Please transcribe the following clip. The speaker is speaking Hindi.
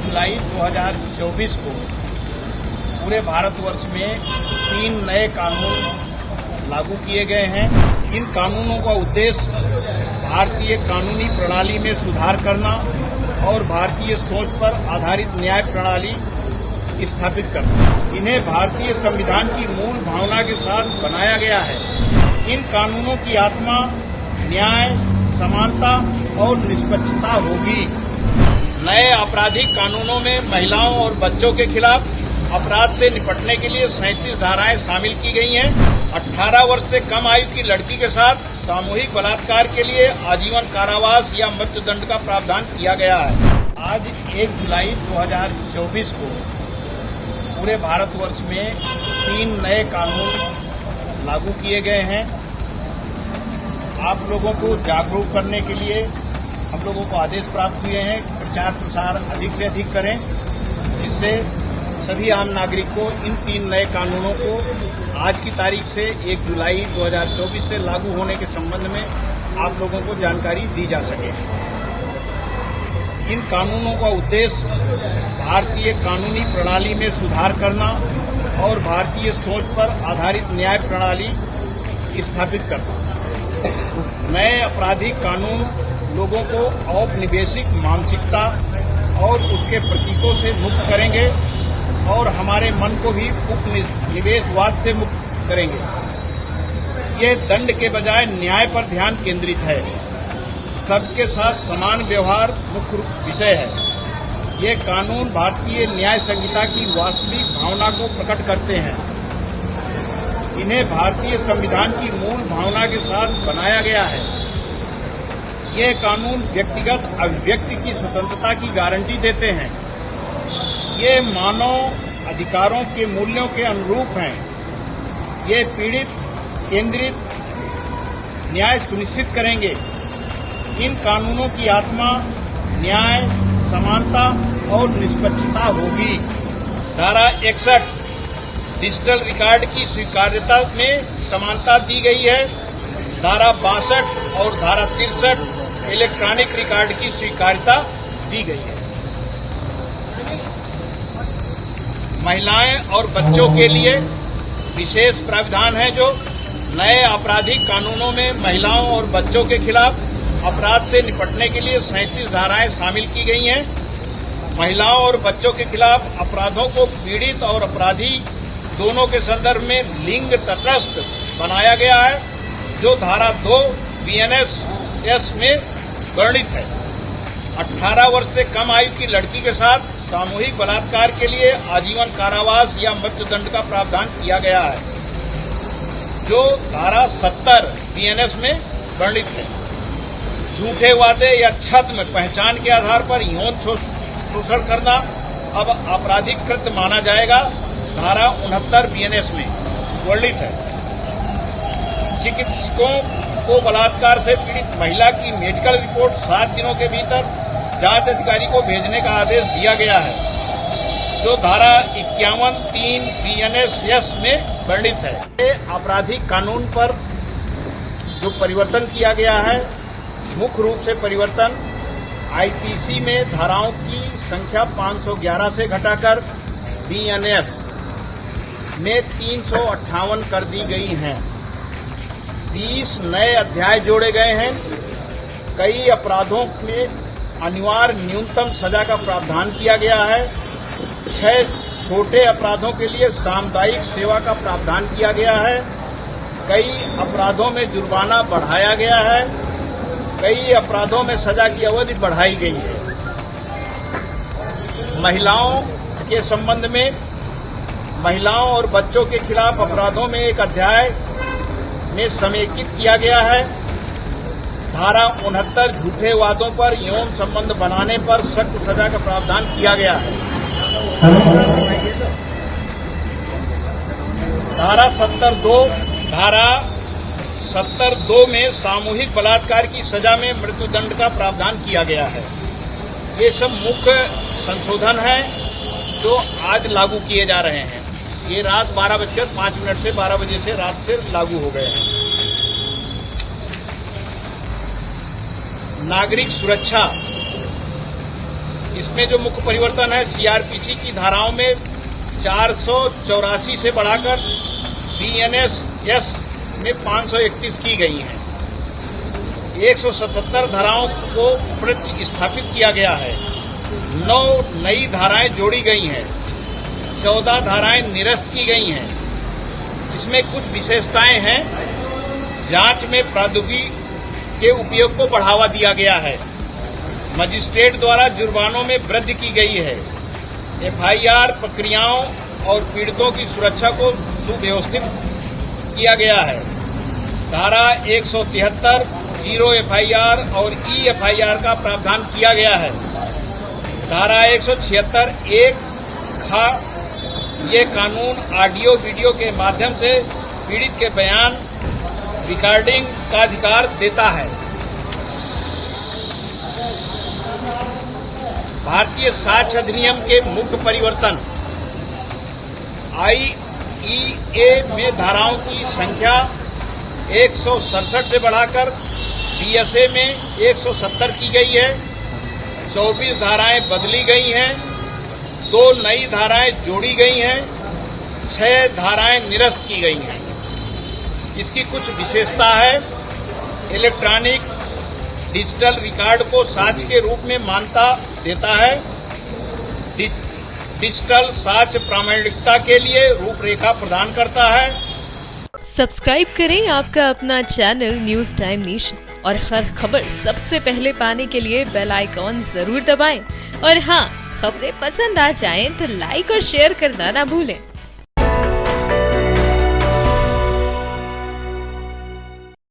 जुलाई 2024 को पूरे भारतवर्ष में 3 नए कानून लागू किए गए हैं। इन कानूनों का उद्देश्य भारतीय कानूनी प्रणाली में सुधार करना और भारतीय सोच पर आधारित न्याय प्रणाली स्थापित करना। इन्हें भारतीय संविधान की मूल भावना के साथ बनाया गया है। इन कानूनों की आत्मा न्याय, समानता और निष्पक्षता होगी। नए आपराधिक कानूनों में महिलाओं और बच्चों के खिलाफ अपराध से निपटने के लिए 37 धाराएं शामिल की गई हैं। 18 वर्ष से कम आयु की लड़की के साथ सामूहिक बलात्कार के लिए आजीवन कारावास या मृत्युदंड का प्रावधान किया गया है। आज 1 जुलाई 2024 को पूरे भारतवर्ष में 3 नए कानून लागू किए गए हैं। आप लोगों को जागरूक करने के लिए हम लोगों को आदेश प्राप्त हुए हैं कि प्रचार प्रसार अधिक से अधिक करें, जिससे सभी आम नागरिक को इन 3 नए कानूनों को आज की तारीख से 1 जुलाई 2024 से लागू होने के संबंध में आप लोगों को जानकारी दी जा सके। इन कानूनों का उद्देश्य भारतीय कानूनी प्रणाली में सुधार करना और भारतीय सोच पर आधारित न्याय प्रणाली स्थापित करना। नए आपराधिक कानून लोगों को औपनिवेशिक मानसिकता और उसके प्रतीकों से मुक्त करेंगे और हमारे मन को भी उपनिवेशवाद से मुक्त करेंगे। ये दंड के बजाय न्याय पर ध्यान केंद्रित है। सबके साथ समान व्यवहार मुख्य विषय है। ये कानून भारतीय न्याय संहिता की वास्तविक भावना को प्रकट करते हैं। इन्हें भारतीय संविधान की मूल भावना के साथ बनाया गया है। ये कानून व्यक्तिगत अभिव्यक्ति की स्वतंत्रता की गारंटी देते हैं। ये मानव अधिकारों के मूल्यों के अनुरूप हैं। ये पीड़ित केंद्रित न्याय सुनिश्चित करेंगे। इन कानूनों की आत्मा न्याय, समानता और निष्पक्षता होगी। धारा 61 डिजिटल रिकॉर्ड की स्वीकार्यता में समानता दी गई है। धारा 62 और धारा 63 इलेक्ट्रॉनिक रिकॉर्ड की स्वीकार्यता दी गई है। महिलाएं और बच्चों के लिए विशेष प्रावधान है। जो नए आपराधिक कानूनों में महिलाओं और बच्चों के खिलाफ अपराध से निपटने के लिए 37 धाराएं शामिल की गई हैं। महिलाओं और बच्चों के खिलाफ अपराधों को पीड़ित और अपराधी दोनों के संदर्भ में लिंग तटस्थ बनाया गया है, जो धारा 2 BNS में वर्णित है। 18 वर्ष से कम आयु की लड़की के साथ सामूहिक बलात्कार के लिए आजीवन कारावास या मृत्युदंड का प्रावधान किया गया है, जो धारा 70 BNS में वर्णित है। झूठे वादे या छद्म पहचान के आधार पर यौन शोषण करना अब आपराधिक कृत्य माना जाएगा। धारा 69 BNS में वर्णित है। चिकित्सकों को बलात्कार से पीड़ित महिला की मेडिकल रिपोर्ट 7 दिनों के भीतर जांच अधिकारी को भेजने का आदेश दिया गया है, जो धारा 51(3) BNS में वर्णित है। आपराधिक कानून पर जो परिवर्तन किया गया है, मुख्य रूप से परिवर्तन IPC में धाराओं की संख्या 511 से घटाकर BNS में 358 कर दी गई हैं। 20 नए अध्याय जोड़े गए हैं। कई अपराधों में अनिवार्य न्यूनतम सजा का प्रावधान किया गया है। 6 छोटे अपराधों के लिए सामुदायिक सेवा का प्रावधान किया गया है। कई अपराधों में जुर्माना बढ़ाया गया है। कई अपराधों में सजा की अवधि बढ़ाई गई है। महिलाओं के संबंध में महिलाओं और बच्चों के खिलाफ अपराधों में एक अध्याय में समेकित किया गया है। धारा 69 झूठे वादों पर यौन संबंध बनाने पर सख्त सजा का प्रावधान किया गया है। धारा 70(2) में सामूहिक बलात्कार की सजा में मृत्युदंड का प्रावधान किया गया है। ये सब मुख्य संशोधन हैं जो आज लागू किए जा रहे हैं। ये रात 12:05 से 12 बजे से रात से लागू हो गए हैं। नागरिक सुरक्षा, इस इसमें जो मुख्य परिवर्तन है, सीआरपीसी की धाराओं में 484 से बढ़ाकर बीएनएस में 531 की गई हैं। 177 धाराओं को प्रतिस्थापित किया गया है। 9 नई धाराएं जोड़ी गई हैं। 14 धाराएं निरस्त की गई हैं। इसमें कुछ विशेषताएं हैं। जांच में प्रौद्योगिकी के उपयोग को बढ़ावा दिया गया है। मजिस्ट्रेट द्वारा जुर्मानों में वृद्धि की गई है। एफआईआर प्रक्रियाओं और पीड़ितों की सुरक्षा को सुव्यवस्थित किया गया है। धारा 173 जीरो एफआईआर और ई एफआईआर का प्रावधान किया गया है। धारा 176 एक खा ये कानून ऑडियो वीडियो के माध्यम से पीड़ित के बयान रिकॉर्डिंग का अधिकार देता है। भारतीय साक्ष्य अधिनियम के मुख्य परिवर्तन, आईईए में धाराओं की संख्या 167 से बढ़ाकर बीएसए में 170 की गई है। 24 धाराएं बदली गई हैं। 2 नई धाराएं जोड़ी गई हैं। 6 धाराएं निरस्त की गई हैं। इसकी कुछ विशेषता है। इलेक्ट्रॉनिक डिजिटल रिकॉर्ड को साक्ष्य के रूप में मान्यता देता है। डिजिटल साक्ष्य प्रामाणिकता के लिए रूपरेखा प्रदान करता है। सब्सक्राइब करें आपका अपना चैनल न्यूज टाइम नेशन और हर खबर सबसे पहले पाने के लिए बेल आइकॉन जरूर दबाएं। और हाँ, खबरें पसंद आ जाएं तो लाइक और शेयर करना ना भूलें।